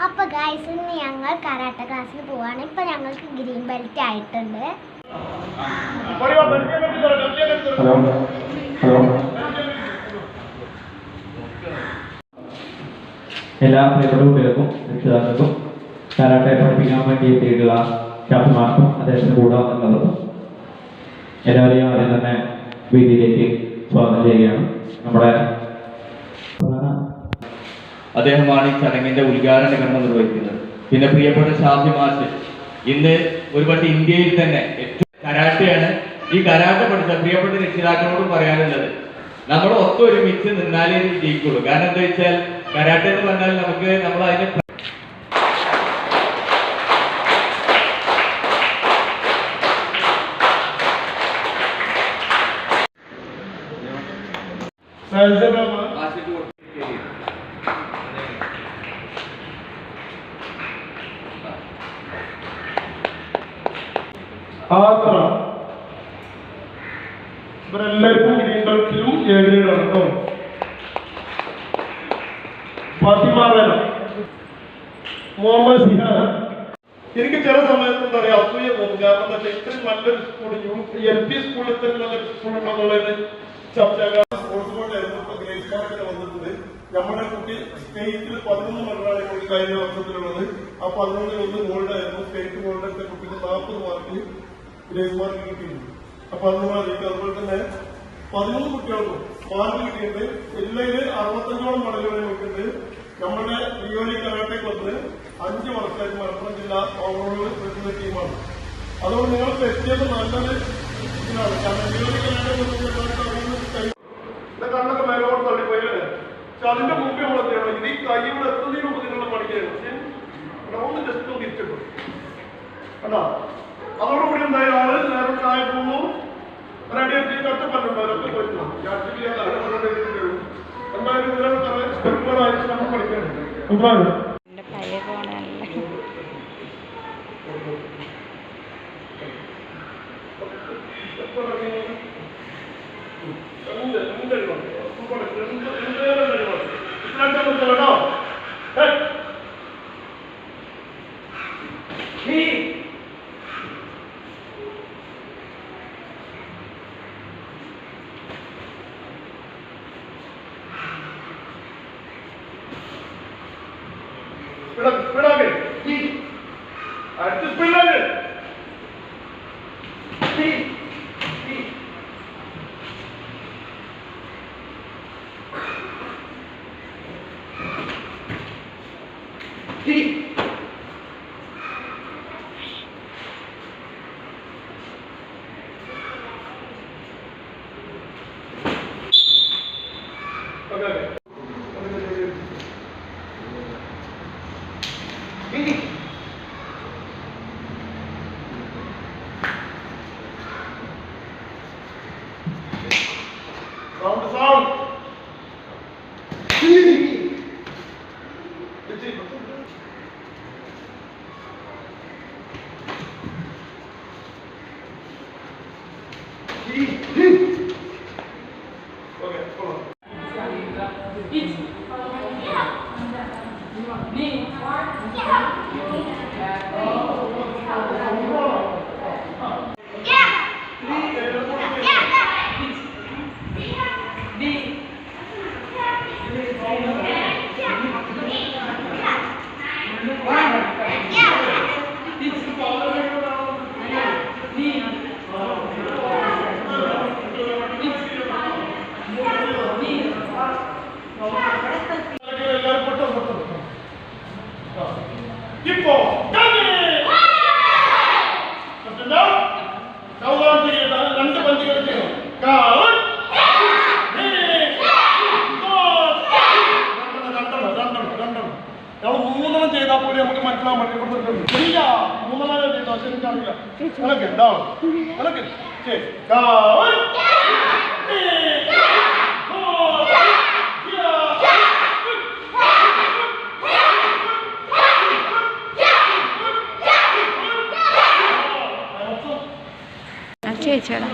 അപ്പോൾ ഗൈസ് ഇന്ന് ഞങ്ങൾ കരാട്ട ക്ലാസ്സിന് പോവാണ്. ഇപ്പോൾ ഞങ്ങൾക്ക് ഗ്രീൻ ബെൽറ്റ് ആയിട്ടുണ്ട്. എല്ലാ പ്രിയപ്പെട്ട കുട്ടികൾക്കും രക്ഷിതാക്കൾക്കും കരാട്ടെ പഠിപ്പിക്കാൻ വേണ്ടി എത്തിയിട്ടുള്ള സ്റ്റാഫുമാർക്കും അദ്ദേഹത്തിന് കൂടെ വന്നിട്ടുള്ളതും എല്ലാവരെയും ആദ്യം തന്നെ വേദിയിലേക്ക് സ്വാഗതം ചെയ്യുകയാണ്. നമ്മുടെ അദ്ദേഹമാണ് ഈ ചടങ്ങിന്റെ ഉദ്ഘാടന കർമ്മം നിർവഹിക്കുന്നത്. പിന്നെ പ്രിയപ്പെട്ട ഷാഫി മാഷ്, ഇന്ന് ഒരുപക്ഷെ ഇന്ത്യയിൽ തന്നെ ഏറ്റവും കരാട്ടയാണ്. ഈ കരാട്ട പഠിച്ച പ്രിയപ്പെട്ട രക്ഷിതാക്കളോടും പറയാനുള്ളത്, നമ്മൾ ഒത്തൊരുമിച്ച് നിന്നാലേ ജയിക്കുള്ളൂ. കാരണം എന്താ വെച്ചാൽ കരാട്ട എന്ന് പറഞ്ഞാൽ നമുക്ക് നമ്മൾ അതിനെ ഇവരെല്ലാവർക്കും ഗ്രീൻ ബെൽറ്റിലും എ ഗ്രേഡാണ് കേട്ടോ. ഫാത്തിമാവേല, മുഹമ്മദ് സിഹാൻ. എനിക്ക് ചില സമയത്ത് എന്താ പറയുക അസൂയ തോന്നും. കാരണം എന്താ വെച്ചാൽ ഇത്രയും നല്ലൊരു സ്കൂൾ LP സ്കൂളിൽ ഇത്രയും നല്ലൊരു സ്കൂൾ ഉണ്ടെന്നുള്ളത് ചർച്ച. സ്പോർട്സ് ബോർഡായിരുന്നു ഇപ്പൊ ഗ്രേസ് മാർക്കിന് വന്നിട്ടുണ്ട്. നമ്മുടെ കുട്ടി സ്റ്റേറ്റിൽ 11 മെഡലാണ് കഴിഞ്ഞ വർഷത്തിലുള്ളത്. ആ 11 ഗോൾഡ് ആയിരുന്നു. സ്റ്റേറ്റ് ഗോൾഡ് എടുത്ത കുട്ടിക്ക് 40 മാർക്ക് ഗ്രേസ് മാർക്ക് കിട്ടിയിട്ടുണ്ട്. അപ്പൊ അത് അതുപോലെ തന്നെ 13 കുട്ടികൾക്കും മാർക്ക് കിട്ടിയിട്ടുണ്ട്. എല്ലാവരും 65ഓളം മെഡലുകൾ കിട്ടിയിട്ടുണ്ട്. നമ്മുടെ റിയോലി കരാട്ടെ ക്ലബിന് 5 വർഷമായിട്ട് മലപ്പുറം ജില്ല ഓവറോൾ വരുന്ന ടീമാണ്. അതുകൊണ്ട് നിങ്ങൾ തെറ്റിയത് നല്ലൊരു ഇതിനാണ്. കാരണം റിയോലി കരാട്ടെ കണ്ണൊക്കെ മേലോട്ട് തള്ളിപ്പോയില്ലേ. പക്ഷെ അതിന്റെ മുമ്പ് നമ്മൾ എത്തിയാണ്. ഇത് ഈ കൈ ഇവിടെ എത്തുന്നതിന് മുമ്പ് നിങ്ങൾ പഠിക്കുകയാണ്. പക്ഷെ ഒന്ന് ജസ്റ്റ് ഒന്ന് തിരിച്ചിട്ടു കണ്ടാ. അതോടുകൂടി എന്തായാലും ആള് നേരെ ചായ പോകുന്നു. റെഡിയാക്കി കഷ്ടപ്പെട്ടുണ്ടോ അവരൊക്കെ പോയിട്ടുണ്ടോ. എന്തായാലും ഇതിനകത്ത് സ്റ്റെപ്പുകളായിട്ട് നമ്മൾ പഠിക്കുന്നുണ്ട്. ചെയ്താൽ പോലും നമുക്ക് മനസ്സിലാൻ പറ്റും. ശരിയാ, 3 ചെയ്താൽ ശരിക്കറിയില്ല. അതൊക്കെ എന്താണ് അതൊക്കെ ചേച്ചിയുടെ